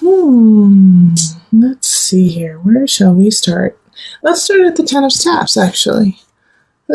Let's see here. Where shall we start? Let's start at the Ten of Staffs, actually.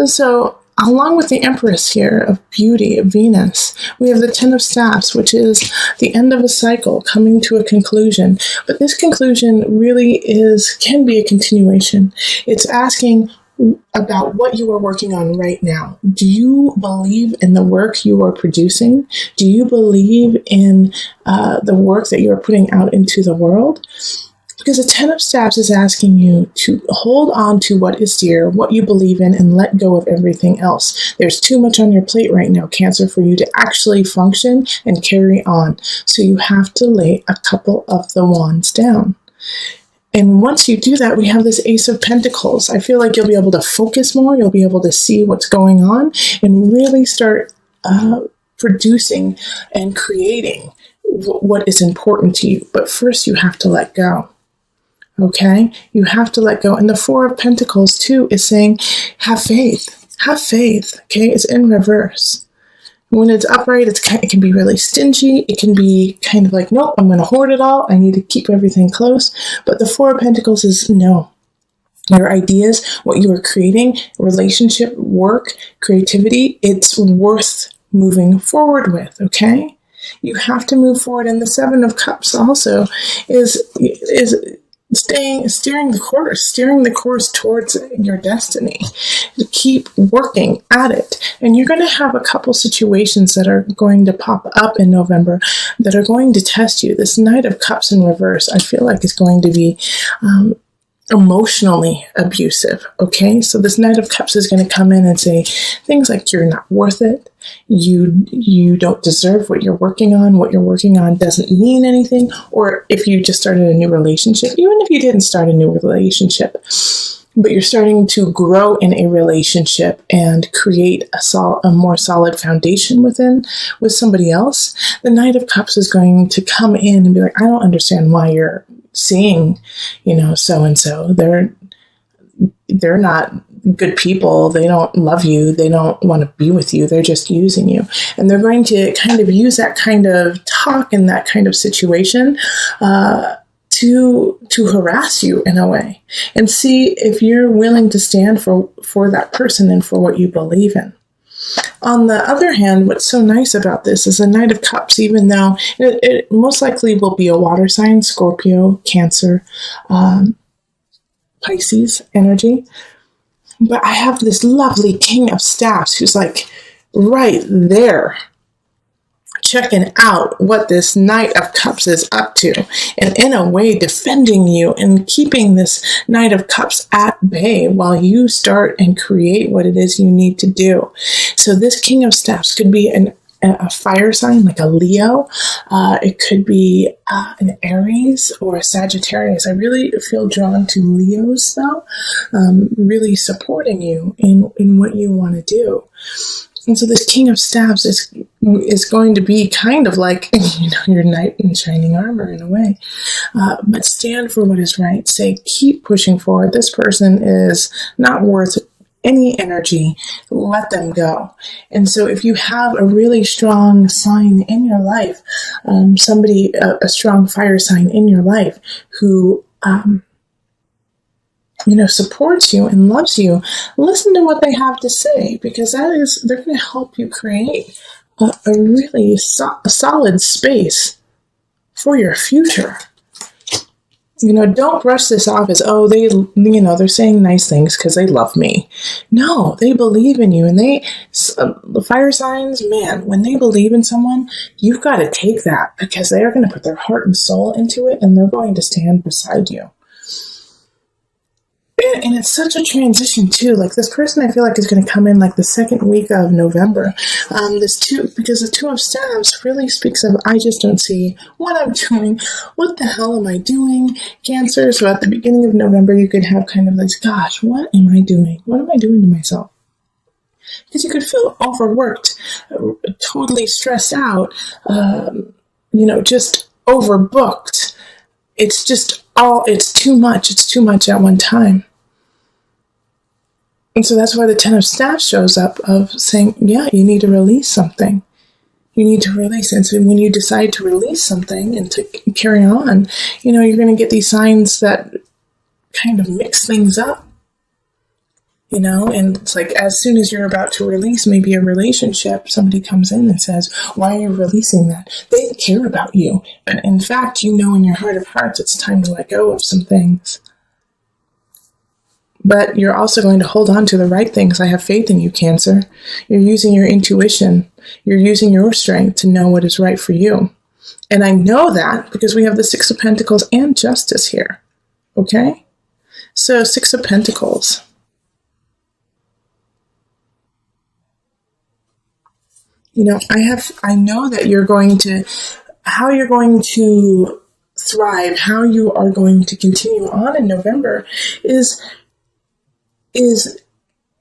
So, along with the Empress here of beauty, Venus, we have the Ten of Staffs, which is the end of a cycle coming to a conclusion. But this conclusion really can be a continuation. It's asking about what you are working on right now. Do you believe in the work you are producing? Do you believe in the work that you are putting out into the world? Because the Ten of Staffs is asking you to hold on to what is dear, what you believe in, and let go of everything else. There's too much on your plate right now, Cancer, for you to actually function and carry on. So you have to lay a couple of the wands down. And once you do that, we have this Ace of Pentacles. I feel like you'll be able to focus more. You'll be able to see what's going on and really start producing and creating what is important to you. But first, you have to let go. Okay? You have to let go. And the Four of Pentacles, too, is saying, have faith. Have faith. Okay? It's in reverse. When it's upright, it can be really stingy. It can be kind of like, nope, I'm going to hoard it all. I need to keep everything close. But the Four of Pentacles is no. Your ideas, what you are creating, relationship, work, creativity, it's worth moving forward with, okay? You have to move forward. And the Seven of Cups also is steering the course towards your destiny. Keep working at it. And you're going to have a couple situations that are going to pop up in November that are going to test you. This Knight of Cups in reverse, I feel like is going to be emotionally abusive. Okay, so this Knight of Cups is going to come in and say things like you're not worth it. You don't deserve what you're working on. What you're working on doesn't mean anything. Or if you just started a new relationship, even if you didn't start a new relationship, but you're starting to grow in a relationship and create a more solid foundation with somebody else, the Knight of Cups is going to come in and be like, I don't understand why you're seeing, so-and-so. They're not good people. They don't love you. They don't want to be with you. They're just using you. And they're going to kind of use that kind of talk and that kind of situation to harass you in a way, and see if you're willing to stand for that person and for what you believe in. On the other hand, what's so nice about this is a Knight of Cups, even though it most likely will be a water sign, Scorpio, Cancer, Pisces energy. But I have this lovely King of Staffs who's like right there, checking out what this Knight of Cups is up to, and in a way defending you and keeping this Knight of Cups at bay while you start and create what it is you need to do. So this King of Staffs could be a fire sign like a Leo. It could be an Aries or a Sagittarius. I really feel drawn to Leos though, really supporting you in what you want to do. And so this King of Staffs is going to be kind of like, your knight in shining armor in a way. But stand for what is right. Say, keep pushing forward. This person is not worth any energy. Let them go. And so if you have a really strong sign in your life, a strong fire sign in your life who supports you and loves you, listen to what they have to say, because they're going to help you create a really solid space for your future. Don't brush this off as, they're saying nice things because they love me. No, they believe in you. And the fire signs, man, when they believe in someone, you've got to take that, because they are going to put their heart and soul into it, and they're going to stand beside you. And it's such a transition too. Like this person, I feel like is going to come in like the second week of November. Because the Two of Staffs really speaks of, I just don't see what I'm doing. What the hell am I doing? Cancer. So at the beginning of November, you could have kind of this, gosh, what am I doing? What am I doing to myself? Because you could feel overworked, totally stressed out, just overbooked. It's too much. It's too much at one time. And so that's why the Ten of Staffs shows up of saying, yeah, you need to release something. You need to release. And so when you decide to release something and to carry on, you're going to get these signs that kind of mix things up. And it's like as soon as you're about to release maybe a relationship, somebody comes in and says, why are you releasing that? They care about you. But in fact, in your heart of hearts, it's time to let go of some things. But you're also going to hold on to the right things. I have faith in you, Cancer. You're using your intuition. You're using your strength to know what is right for you. And I know that because we have the Six of Pentacles and Justice here. Okay? So Six of Pentacles. I know that how you're going to thrive, how you are going to continue on in November is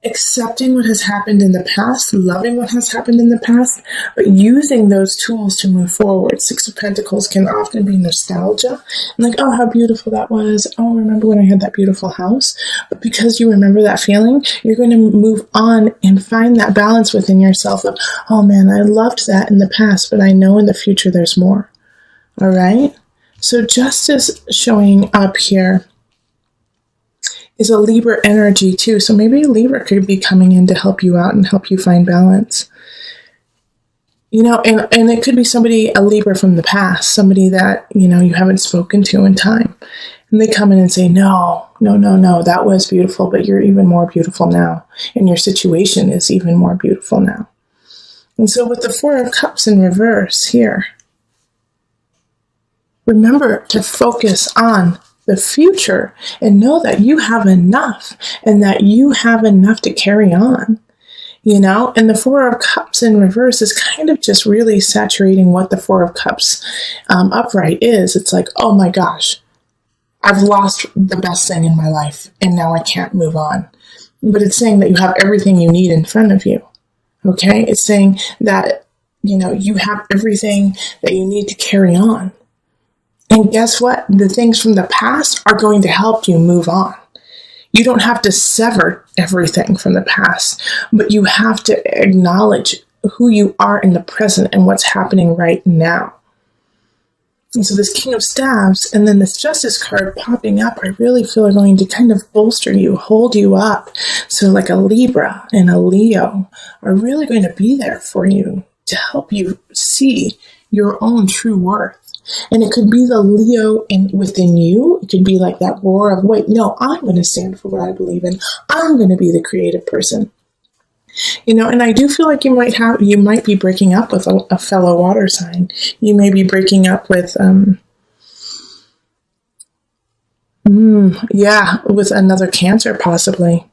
accepting what has happened in the past, loving what has happened in the past, but using those tools to move forward. Six of Pentacles can often be nostalgia. Like, oh, how beautiful that was. Oh, remember when I had that beautiful house? But because you remember that feeling, you're going to move on and find that balance within yourself of, oh man, I loved that in the past, but I know in the future there's more. All right? So justice showing up here is a Libra energy too. So maybe a Libra could be coming in to help you out and help you find balance. And it could be a Libra from the past, somebody that, you haven't spoken to in time. And they come in and say, no, that was beautiful, but you're even more beautiful now. And your situation is even more beautiful now. And so with the Four of Cups in reverse here, remember to focus on the future and know that you have enough and that you have enough to carry on, and the Four of Cups in reverse is kind of just really saturating what the Four of Cups upright is. It's like, oh my gosh, I've lost the best thing in my life and now I can't move on. But it's saying that you have everything you need in front of you. Okay. It's saying that, you have everything that you need to carry on. And guess what? The things from the past are going to help you move on. You don't have to sever everything from the past, but you have to acknowledge who you are in the present and what's happening right now. And so this King of Staves and then this Justice card popping up, I really feel are going to kind of bolster you, hold you up. So like a Libra and a Leo are really going to be there for you to help you see your own true worth. And it could be the Leo within you. It could be like that roar of, wait, no, I'm going to stand for what I believe in. I'm going to be the creative person. And I do feel like you might be breaking up with a fellow water sign. You may be breaking up with, with another Cancer possibly.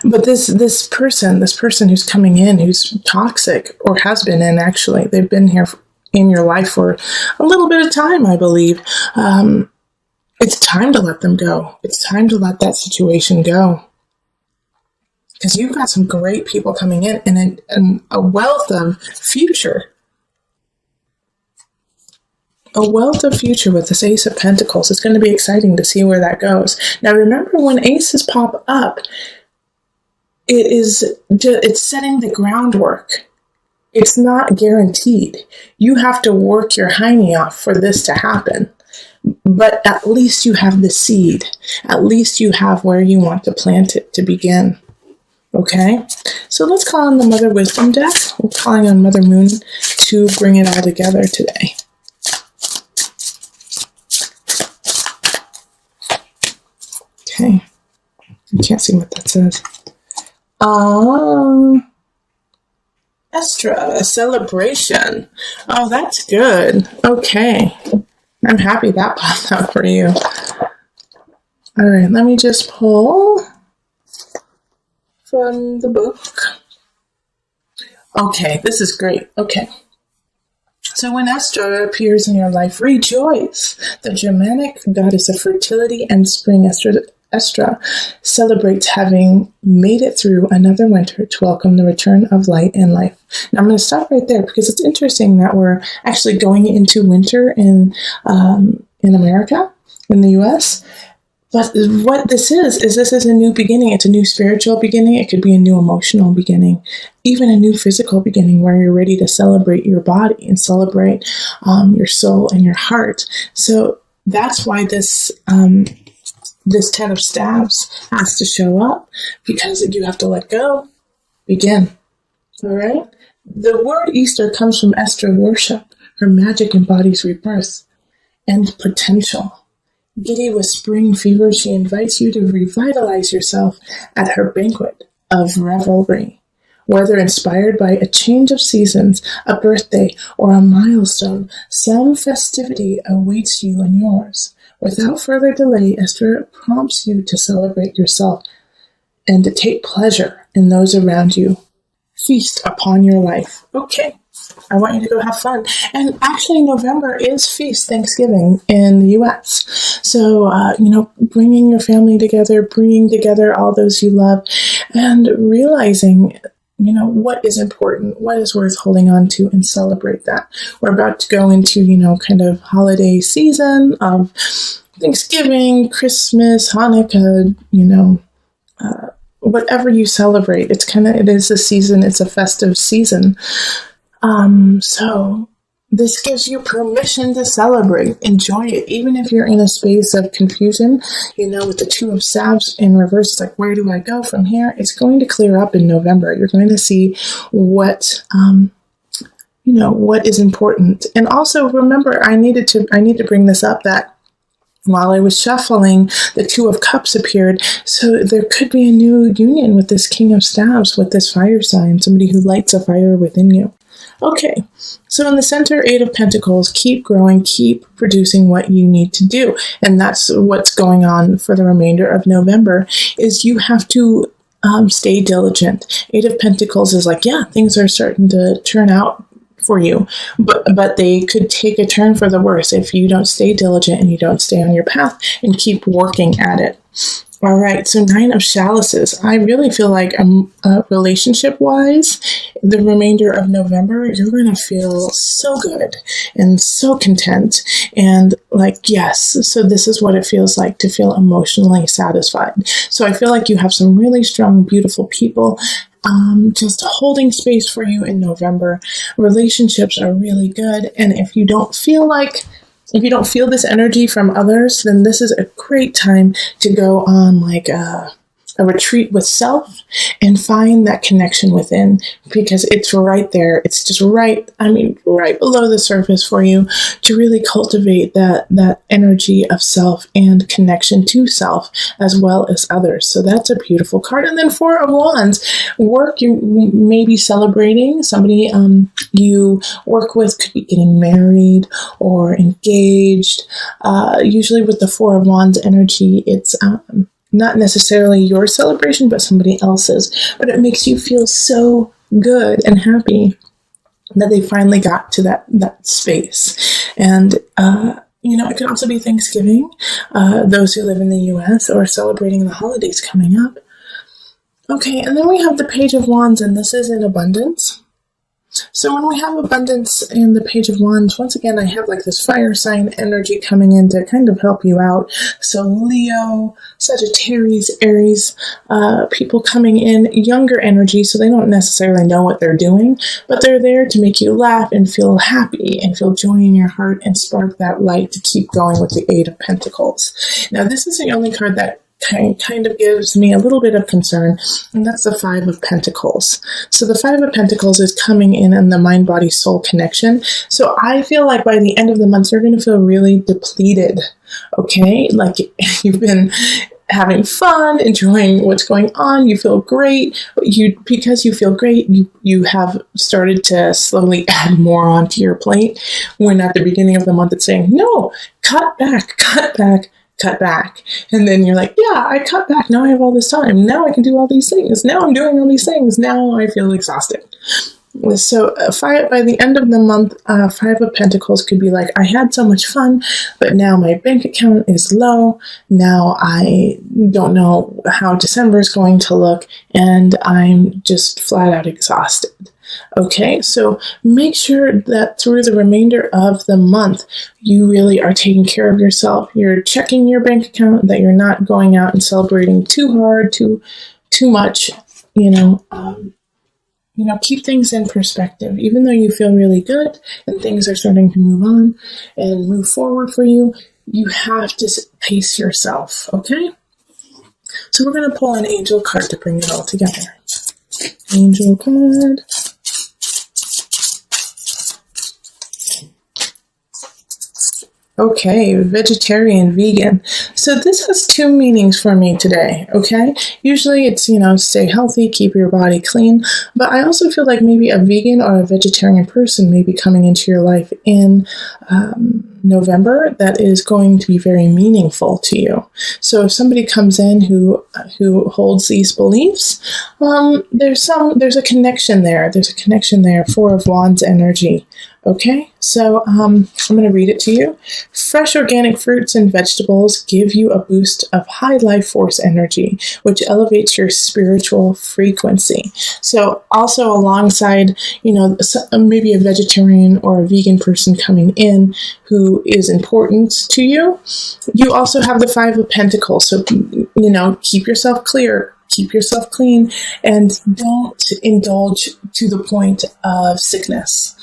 But this person who's coming in, who's toxic or has been in, actually, they've been here in your life for a little bit of time, I believe. It's time to let them go. It's time to let that situation go. Because you've got some great people coming in and a wealth of future. A wealth of future with this Ace of Pentacles. It's going to be exciting to see where that goes. Now remember, when aces pop up, it's setting the groundwork. It's not guaranteed. You have to work your hiney off for this to happen. But at least you have the seed. At least you have where you want to plant it to begin. Okay? So let's call on the Mother Wisdom deck. We're calling on Mother Moon to bring it all together today. Okay. I can't see what that says. Estra, a celebration. Oh, that's good. Okay. I'm happy that popped out for you. All right, let me just pull from the book. Okay, this is great. Okay. So when Estra appears in your life, rejoice. The Germanic goddess of fertility and spring, Estra celebrates having made it through another winter to welcome the return of light and life. Now I'm going to stop right there because it's interesting that we're actually going into winter in America, in the U.S., But what this is a new beginning. It's a new spiritual beginning. It could be a new emotional beginning, even a new physical beginning where you're ready to celebrate your body and celebrate your soul and your heart. So that's why this 10 of staves has to show up, because you have to let go, begin. All right? The word Easter comes from Esther worship. Her magic embodies rebirth and potential. Giddy with spring fever, she invites you to revitalize yourself at her banquet of revelry. Whether inspired by a change of seasons, a birthday, or a milestone, some festivity awaits you and yours. Without further delay, Esther prompts you to celebrate yourself and to take pleasure in those around you. Feast upon your life. Okay, I want you to go have fun. And actually, November is Feast Thanksgiving in the U.S. So, bringing your family together, bringing together all those you love, and realizing, what is important, what is worth holding on to, and celebrate that. We're about to go into, kind of holiday season of Thanksgiving, Christmas, Hanukkah, whatever you celebrate. It is a season, it's a festive season. So this gives you permission to celebrate, enjoy it, even if you're in a space of confusion, with the 2 of staves in reverse. It's like, where do I go from here? It's going to clear up in November. You're going to see what is important. And also remember, I need to bring this up, that while I was shuffling, the 2 of Cups appeared. So there could be a new union with this King of Staves, with this fire sign, somebody who lights a fire within you. Okay, so in the center, 8 of Pentacles, keep growing, keep producing what you need to do. And that's what's going on for the remainder of November, is you have to stay diligent. 8 of Pentacles is like, yeah, things are starting to turn out for you, but they could take a turn for the worse if you don't stay diligent and you don't stay on your path and keep working at it. All right, so 9 of Chalices. I really feel like relationship-wise, the remainder of November, you're going to feel so good and so content and like, yes, so this is what it feels like to feel emotionally satisfied. So I feel like you have some really strong, beautiful people just holding space for you in November. Relationships are really good, and if you don't feel this energy from others, then this is a great time to go on like a retreat with self and find that connection within, because it's right there. It's just right below the surface for you to really cultivate that energy of self and connection to self as well as others. So that's a beautiful card. And then 4 of Wands, work. You may be celebrating somebody you work with, could be getting married or engaged. Usually with the 4 of Wands energy, it's not necessarily your celebration, but somebody else's. But it makes you feel so good and happy that they finally got to that space. And, it could also be Thanksgiving, those who live in the U.S., or celebrating the holidays coming up. Okay, and then we have the Page of Wands, and this is in abundance. So when we have abundance in the Page of Wands, once again, I have like this fire sign energy coming in to kind of help you out. So Leo, Sagittarius, Aries, people coming in, younger energy, so they don't necessarily know what they're doing, but they're there to make you laugh and feel happy and feel joy in your heart and spark that light to keep going with the 8 of Pentacles. Now, this is the only card that kind of gives me a little bit of concern, and that's the 5 of Pentacles. So the 5 of Pentacles is coming in the mind, body, soul connection. So I feel like by the end of the month, you're going to feel really depleted. Okay, like you've been having fun, enjoying what's going on. You feel great. Because you feel great, you have started to slowly add more onto your plate. When at the beginning of the month, it's saying, no, cut back, cut back, cut back. And then you're like, yeah, I cut back. Now I have all this time. Now I can do all these things. Now I'm doing all these things. Now I feel exhausted. So by the end of the month, 5 of Pentacles could be like, I had so much fun, but now my bank account is low. Now I don't know how December is going to look, and I'm just flat out exhausted. Okay, so make sure that through the remainder of the month, you really are taking care of yourself. You're checking your bank account, that you're not going out and celebrating too hard, too much. Keep things in perspective. Even though you feel really good and things are starting to move on and move forward for you, you have to pace yourself. Okay. So we're going to pull an angel card to bring it all together. Angel card. Okay, vegetarian, vegan. So this has two meanings for me today, okay? Usually it's, stay healthy, keep your body clean. But I also feel like maybe a vegan or a vegetarian person may be coming into your life in November that is going to be very meaningful to you. So if somebody comes in who holds these beliefs, there's a connection there. There's a connection there. Four of Wands energy. Okay, so I'm going to read it to you. Fresh organic fruits and vegetables give you a boost of high life force energy, which elevates your spiritual frequency. So also alongside, maybe a vegetarian or a vegan person coming in who is important to you, you also have the Five of Pentacles. So, keep yourself clear. Keep yourself clean and don't indulge to the point of sickness.